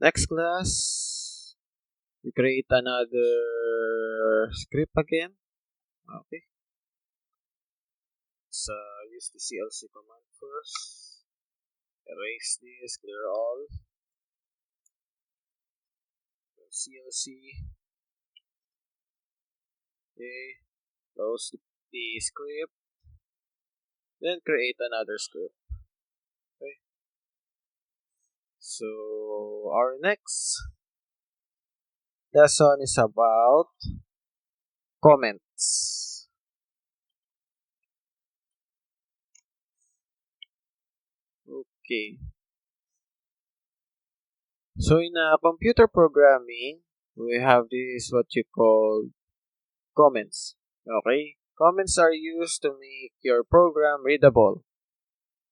Next class, we create another script again. Okay. Let's use the CLC command first. Erase this, clear all. CLC. Okay. Close the script. Then create another script. Okay. So our next lesson is about comments. Okay. So in computer programming, we have this what you call comments. Okay? Comments are used to make your program readable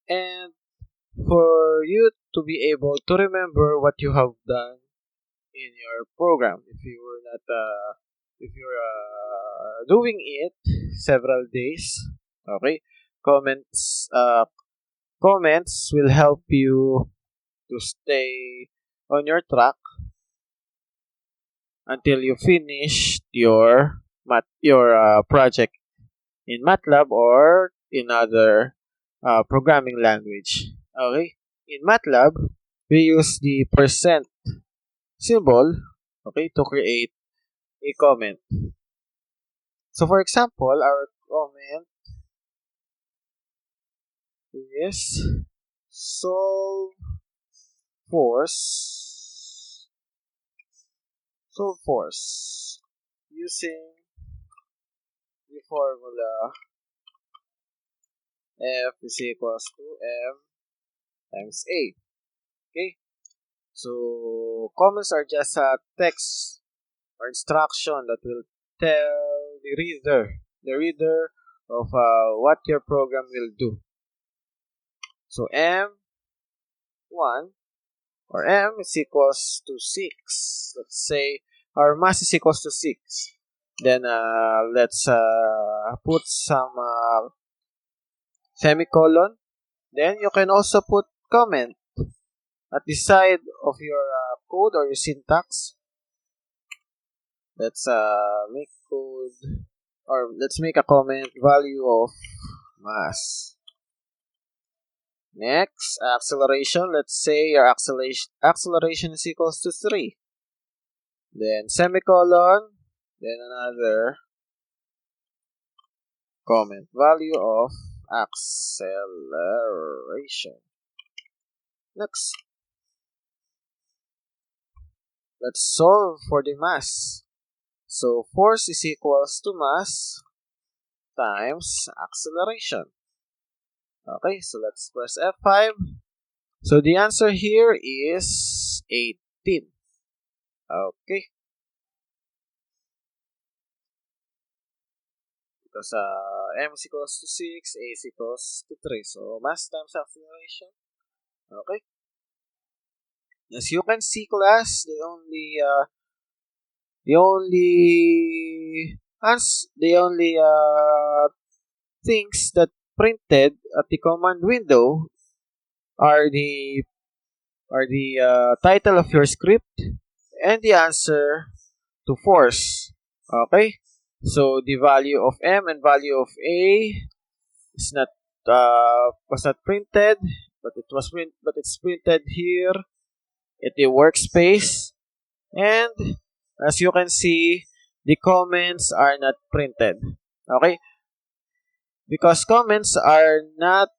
and for you to be able to remember what you have done in your program. If you're doing it several days, okay? Comments comments will help you to stay on your track until you finish your project in MATLAB or in other programming language. Okay, in MATLAB we use the percent symbol, okay, to create a comment. So for example, our comment is solve force using the formula F is equals to M times A. Okay, so comments are just a text or instruction that will tell the reader of what your program will do. So M1 or M is equals to 6. Let's say our mass is equals to 6. Then let's put some semicolon. Then you can also put comment at the side of your code or your syntax. Let's make code or let's make a comment value of mass. Next, acceleration. Let's say your acceleration is equals to 3. Then semicolon. Then another comment value of acceleration. Next, let's solve for the mass. So force is equals to mass times acceleration. Okay, so let's press F5. So the answer here is 18. Okay. Because M is equals to 6, A is equals to 3. So mass times acceleration. Okay. As you can see, class, the only things that printed at the command window are the title of your script and the answer to force. Okay, so the value of M and value of A is not was not printed, but it's printed here at the workspace, and as you can see, the comments are not printed. Okay, because comments are not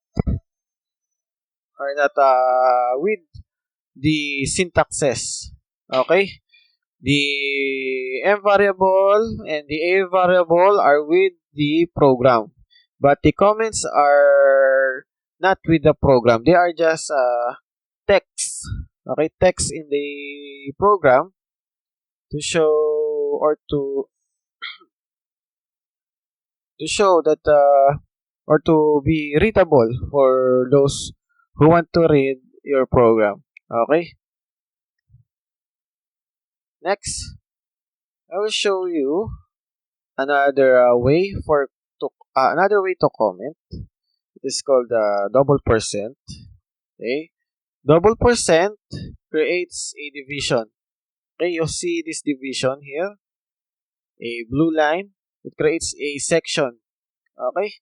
with the syntaxes. Okay, the M variable and the A variable are with the program, but the comments are not with the program. They are just text. Okay, text in the program to show or to show that or to be readable for those who want to read your program. Okay. Next, I will show you another way to comment. It is called double percent. Okay. Double percent creates a division. Okay, you see this division here, a blue line. It creates a section. Okay,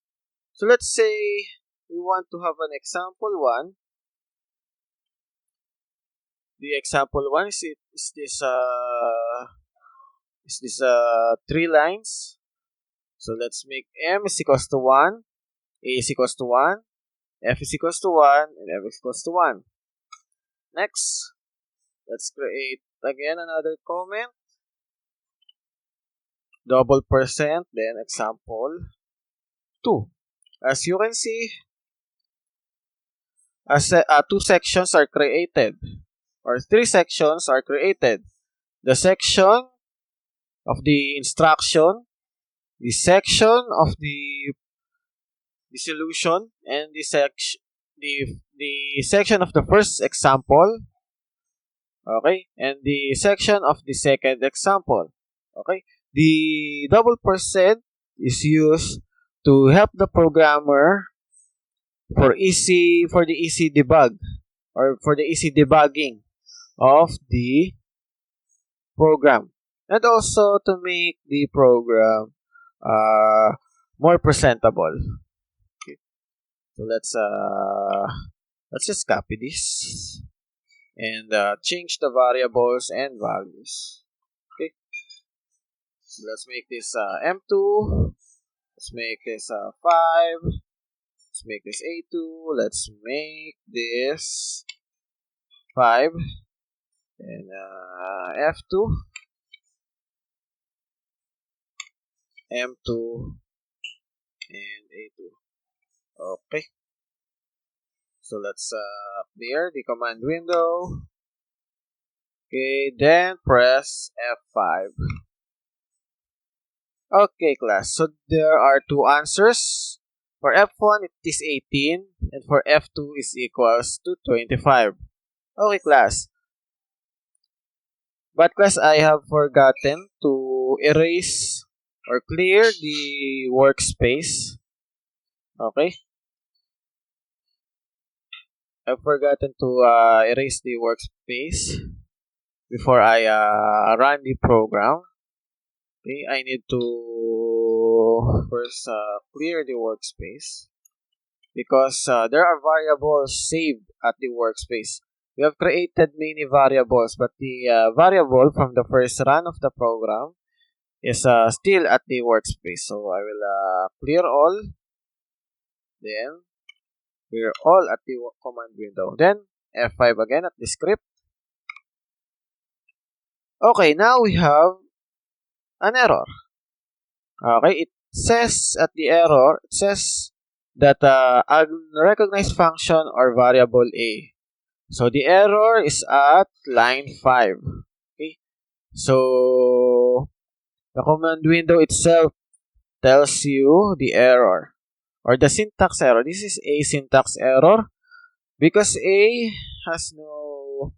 so let's say we want to have an example one. The example one is this 3 lines. So let's make m is equals to 1, a is equals to 1, f is equals to 1, and f is equals to 1. Next, let's create again another comment. Double percent, then example 2. As you can see, two sections are created, or 3 sections are created. The section of the instruction, the section of the solution, and the section of the first example, okay, and the section of the second example, okay. The double percent is used to help the programmer for the easy debug, or for the easy debugging of the program, and also to make the program more presentable. Okay. So let's just copy this and change the variables and values. Okay. So let's make this M2. Let's make this 5. Let's make this A2. Let's make this 5 and F2, M2, and A2. Okay. So let's clear the command window. Okay, then press F5. Okay, class. So there are 2 answers. For F1, it is 18, and for F2 is equals to 25. Okay, class. But class, I have forgotten to erase or clear the workspace. Okay. I've forgotten to erase the workspace before I run the program. Okay, I need to first clear the workspace because there are variables saved at the workspace. We have created many variables, but the variable from the first run of the program is still at the workspace. So I will clear all, then clear all at the command window. Then F5 again at the script. Okay, now we have an error. Okay, it says at the error, it says that unrecognized function or variable A. So the error is at line 5. Okay, so the command window itself tells you the error or the syntax error. This is a syntax error because A has no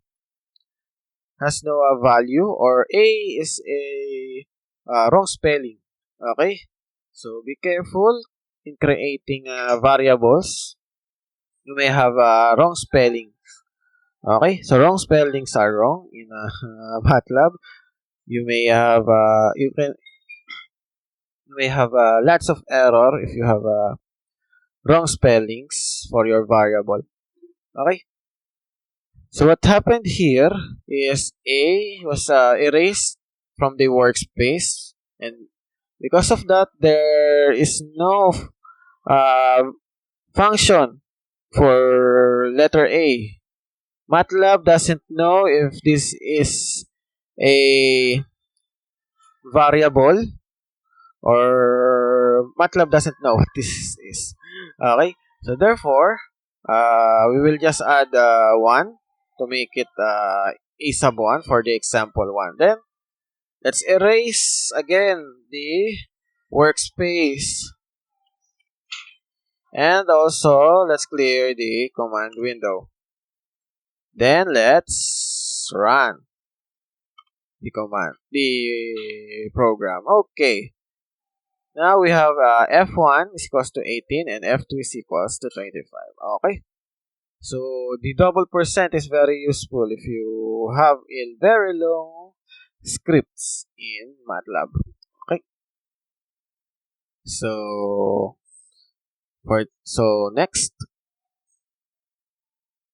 value, or A is a wrong spelling. Okay, so be careful in creating variables. You may have wrong spelling. Okay, so wrong spellings are wrong in MATLAB. You may have lots of error if you have wrong spellings for your variable. Okay, so what happened here is A was erased from the workspace, and because of that, there is no function for letter A. MATLAB doesn't know if this is a variable, or MATLAB doesn't know what this is. Okay, so therefore, we will just add 1 to make it a sub 1 for the example 1. Then, let's erase again the workspace. And also, let's clear the command window. Then, let's run the program. Okay. Now we have F1 is equals to 18 and F2 is equals to 25. Okay. So the double percent is very useful if you have a very long scripts in MATLAB. Okay. So next